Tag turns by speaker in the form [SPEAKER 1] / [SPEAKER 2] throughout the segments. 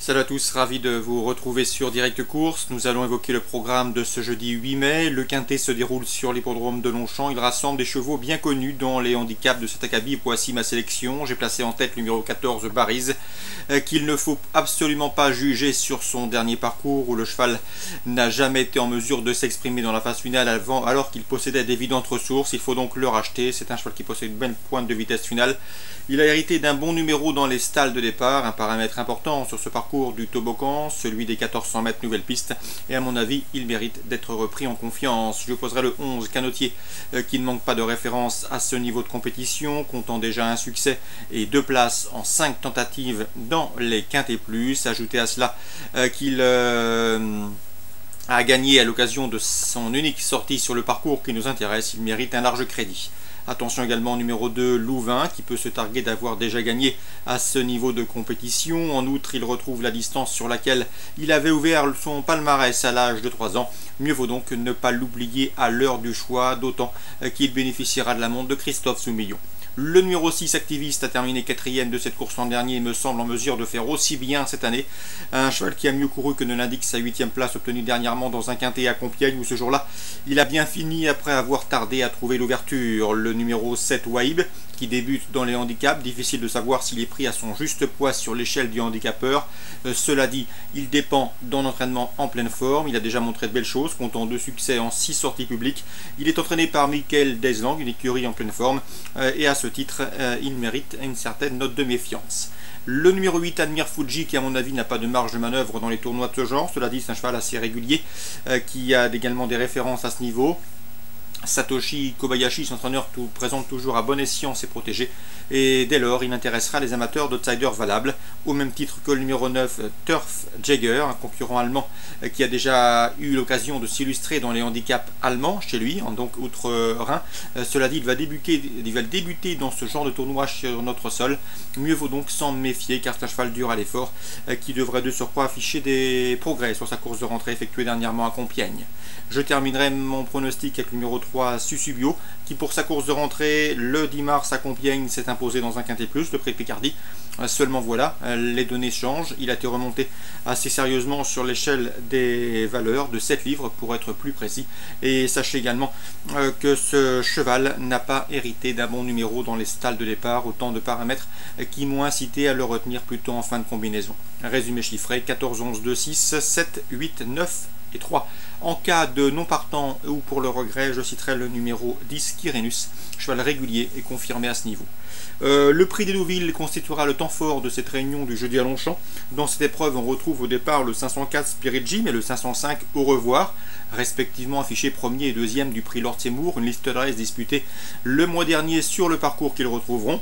[SPEAKER 1] Salut à tous, ravi de vous retrouver sur Direct Course. Nous allons évoquer le programme de ce jeudi 8 mai. Le quintet se déroule sur l'hippodrome de Longchamp. Il rassemble des chevaux bien connus dans les handicaps de cet acabit. Voici ma sélection. J'ai placé en tête le numéro 14 Barise, qu'il ne faut absolument pas juger sur son dernier parcours où le cheval n'a jamais été en mesure de s'exprimer dans la phase finale alors qu'il possédait d'évidentes ressources. Il faut donc le racheter. C'est un cheval qui possède une belle pointe de vitesse finale. Il a hérité d'un bon numéro dans les stalles de départ, un paramètre important sur ce parcours du toboggan, celui des 1400 mètres nouvelle piste, et à mon avis, il mérite d'être repris en confiance. Je poserai le 11 Canotier, qui ne manque pas de référence à ce niveau de compétition, comptant déjà un succès et 2 places en 5 tentatives dans les quintés plus. Ajoutez à cela qu'il a gagné à l'occasion de son unique sortie sur le parcours qui nous intéresse, il mérite un large crédit. Attention également au numéro 2, Louvain, qui peut se targuer d'avoir déjà gagné à ce niveau de compétition. En outre, il retrouve la distance sur laquelle il avait ouvert son palmarès à l'âge de 3 ans. Mieux vaut donc ne pas l'oublier à l'heure du choix, d'autant qu'il bénéficiera de la montre de Christophe Soumillon. Le numéro 6 Activiste a terminé 4e de cette course l'an dernier et me semble en mesure de faire aussi bien cette année. Un cheval qui a mieux couru que ne l'indique sa 8e place obtenue dernièrement dans un quintet à Compiègne où ce jour-là il a bien fini après avoir tardé à trouver l'ouverture. Le numéro 7 Waib qui débute dans les handicaps, difficile de savoir s'il est pris à son juste poids sur l'échelle du handicapeur. Cela dit, il dépend d'un entraînement en pleine forme, il a déjà montré de belles choses, comptant 2 succès en 6 sorties publiques. Il est entraîné par Michael Deslang, une écurie en pleine forme, et à ce titre, il mérite une certaine note de méfiance. Le numéro 8, Admire Fuji, qui à mon avis n'a pas de marge de manœuvre dans les tournois de ce genre. Cela dit, c'est un cheval assez régulier, qui a également des références à ce niveau. Satoshi Kobayashi, son entraîneur, présente toujours à bon escient ses protégés, et dès lors il intéressera les amateurs d'outsiders valables, au même titre que le numéro 9 Turf Jäger, un concurrent allemand qui a déjà eu l'occasion de s'illustrer dans les handicaps allemands chez lui, donc outre-Rhin. Cela dit, il va débuter dans ce genre de tournoi sur notre sol. Mieux vaut donc s'en méfier car c'est un cheval dur à l'effort qui devrait de surcroît afficher des progrès sur sa course de rentrée effectuée dernièrement à Compiègne. Je terminerai mon pronostic avec le numéro 3 Susubio, qui pour sa course de rentrée le 10 mars à Compiègne s'est imposé dans un quintet plus, le prix de Picardie. Seulement voilà, les données changent, il a été remonté assez sérieusement sur l'échelle des valeurs de 7 livres pour être plus précis. Et sachez également que ce cheval n'a pas hérité d'un bon numéro dans les stalles de départ, autant de paramètres qui m'ont incité à le retenir plutôt en fin de combinaison. Résumé chiffré, 14, 11, 2, 6, 7, 8, 9 et 3. En cas de non partant ou pour le regret, je citerai le numéro 10 Kyrenus, cheval régulier et confirmé à ce niveau. Le prix des Deauville constituera le temps fort de cette réunion du jeudi à Longchamp. Dans cette épreuve, on retrouve au départ le 504 Spirit Jim et le 505 Au revoir, respectivement affichés premier et deuxième du prix Lord Seymour, une liste d'adresses disputée le mois dernier sur le parcours qu'ils retrouveront.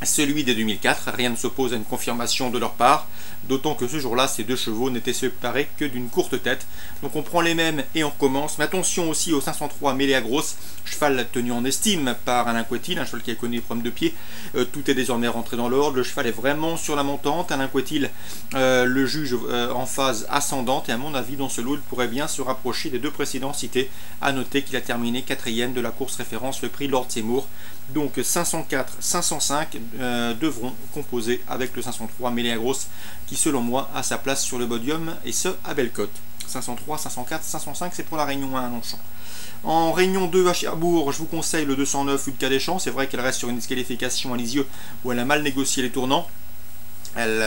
[SPEAKER 1] Celui des 2004, rien ne s'oppose à une confirmation de leur part, d'autant que ce jour-là, ces deux chevaux n'étaient séparés que d'une courte tête. Donc on prend les mêmes et on recommence. Mais attention aussi au 503 Méléa Grosse, cheval tenu en estime par Alain Couetil, un cheval qui a connu des problèmes de pied. Tout est désormais rentré dans l'ordre, le cheval est vraiment sur la montante. Alain Couetil le juge en phase ascendante et à mon avis, dans ce lot, il pourrait bien se rapprocher des deux précédents cités. A noter qu'il a terminé 4e de la course référence, le prix Lord Seymour. Donc 504, 505 devront composer avec le 503 Méléa Grosse qui selon moi a sa place sur le podium et ce à belle cote. 503, 504, 505 c'est pour la Réunion 1 à Longchamp. En Réunion 2 à Cherbourg, je vous conseille le 209 Ulca des Champs. C'est vrai qu'elle reste sur une disqualification à Lisieux où elle a mal négocié les tournants. Elle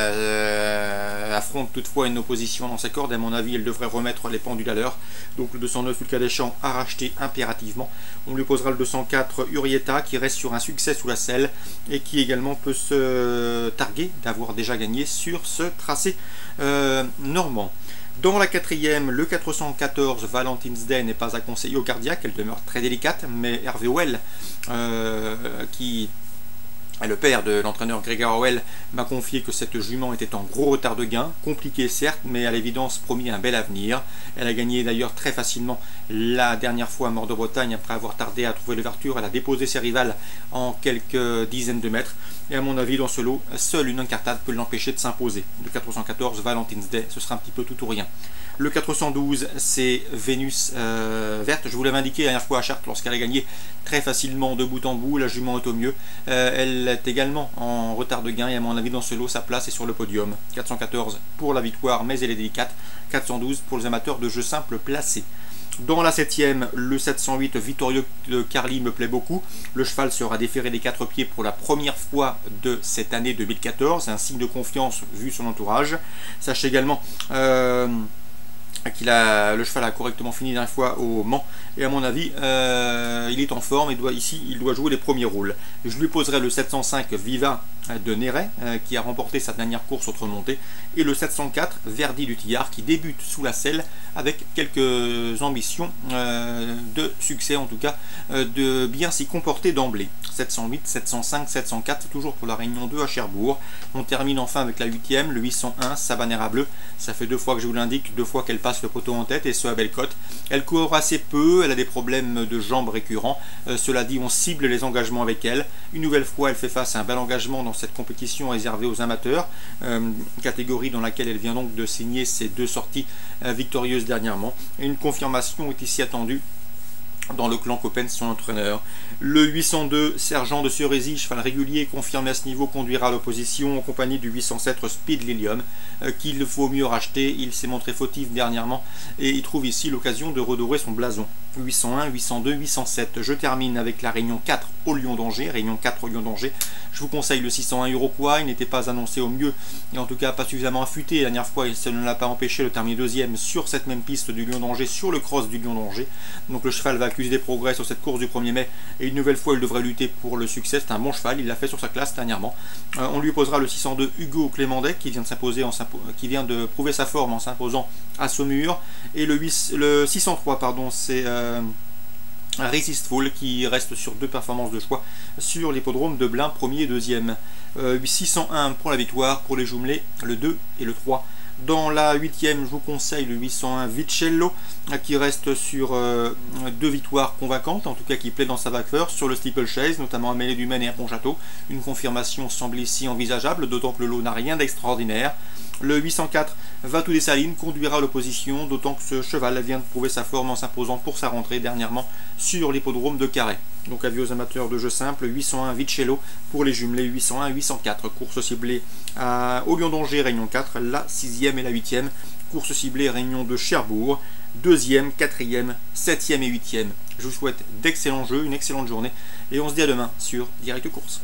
[SPEAKER 1] affronte toutefois une opposition dans ses cordes. À mon avis, elle devrait remettre les pendules à l'heure. Donc le 209 Ulca des Champs à racheter impérativement. On lui posera le 204 Urieta qui reste sur un succès sous la selle et qui également peut se targuer d'avoir déjà gagné sur ce tracé normand. Dans la 4e, le 414 Valentine's Day n'est pas à conseiller au cardiaque, elle demeure très délicate, mais Hervé Well, qui le père de l'entraîneur Grégoire Howell, m'a confié que cette jument était en gros retard de gain, compliqué certes, mais à l'évidence promis un bel avenir. Elle a gagné d'ailleurs très facilement la dernière fois à Mort-de-Bretagne après avoir tardé à trouver l'ouverture. Elle a déposé ses rivales en quelques dizaines de mètres. Et à mon avis, dans ce lot, seule une incartade peut l'empêcher de s'imposer. Le 414 Valentine's Day, ce sera un petit peu tout ou rien. Le 412, c'est Vénus verte. Je vous l'avais indiqué la dernière fois à Chartres lorsqu'elle a gagné très facilement de bout en bout. La jument est au mieux. Elle est également en retard de gain et à mon avis dans ce lot sa place est sur le podium. 414 pour la victoire mais elle est délicate, 412 pour les amateurs de jeu simple placés. Dans la 7ème, le 708 Vittorio de Carli me plaît beaucoup. Le cheval sera déféré des 4 pieds pour la première fois de cette année 2014. C'est un signe de confiance vu son entourage. Sachez également le cheval a correctement fini dernière fois au Mans et à mon avis il est en forme et il doit jouer les premiers rôles. Je lui poserai le 705 Viva de Néret qui a remporté sa dernière course autre montée et le 704 Verdi du Tillard qui débute sous la selle avec quelques ambitions de succès, en tout cas de bien s'y comporter d'emblée. 708, 705, 704 toujours pour la Réunion 2 à Cherbourg. On termine enfin avec la 8ème, le 801 Sabanera Bleu. Ça fait 2 fois que je vous l'indique, 2 fois qu'elle passe le poteau en tête et ce à belle cote. Elle court assez peu, elle a des problèmes de jambes récurrents. Cela dit, on cible les engagements avec elle. Une nouvelle fois, elle fait face à un bel engagement dans cette compétition réservée aux amateurs, catégorie dans laquelle elle vient donc de signer ses 2 sorties victorieuses dernièrement. Et une confirmation est ici attendue dans le clan Coppens, son entraîneur. Le 802 Sergent de Cerisy, cheval régulier confirmé à ce niveau, conduira à l'opposition en compagnie du 807 Speed Lilium qu'il faut mieux racheter. Il s'est montré fautif dernièrement et il trouve ici l'occasion de redorer son blason. 801, 802, 807. Je termine avec la Réunion 4 au Lion d'Angers. Réunion 4 au Lion d'Angers. Je vous conseille le 601 Iroquois. Il n'était pas annoncé au mieux et en tout cas pas suffisamment affûté. La dernière fois, ça ne l'a pas empêché de terminer deuxième sur cette même piste du Lion d'Angers, sur le cross du Lion d'Angers. Donc le cheval va accuser des progrès sur cette course du 1er mai et une nouvelle fois il devrait lutter pour le succès. C'est un bon cheval, il l'a fait sur sa classe dernièrement. On lui posera le 602 Hugo Clémendet qui vient de s'imposer, qui vient de prouver sa forme en s'imposant à Saumur, et le 603 pardon, c'est Resistful qui reste sur 2 performances de choix sur l'hippodrome de Blain, 1er et 2e. 601 pour la victoire, pour les jumelés le 2 et le 3. Dans la 8ème, je vous conseille le 801 Vicello qui reste sur 2 victoires convaincantes, en tout cas qui plaît dans sa vapeur, sur le steeplechase, notamment à Mêlée du Maine et à Pontchâteau. Une confirmation semble ici envisageable, d'autant que le lot n'a rien d'extraordinaire. Le 804 Vatou des Salines conduira à l'opposition, d'autant que ce cheval vient de prouver sa forme en s'imposant pour sa rentrée dernièrement sur l'hippodrome de Carhaix. Donc avis aux amateurs de jeu simple, 801 Vicello pour les jumelés 801 804. Course ciblée au Lion d'Angers, Réunion 4, la 6e et la 8e. Course ciblée Réunion de Cherbourg, 2e, 4e, 7e et 8e. Je vous souhaite d'excellents jeux, une excellente journée et on se dit à demain sur Direct Course.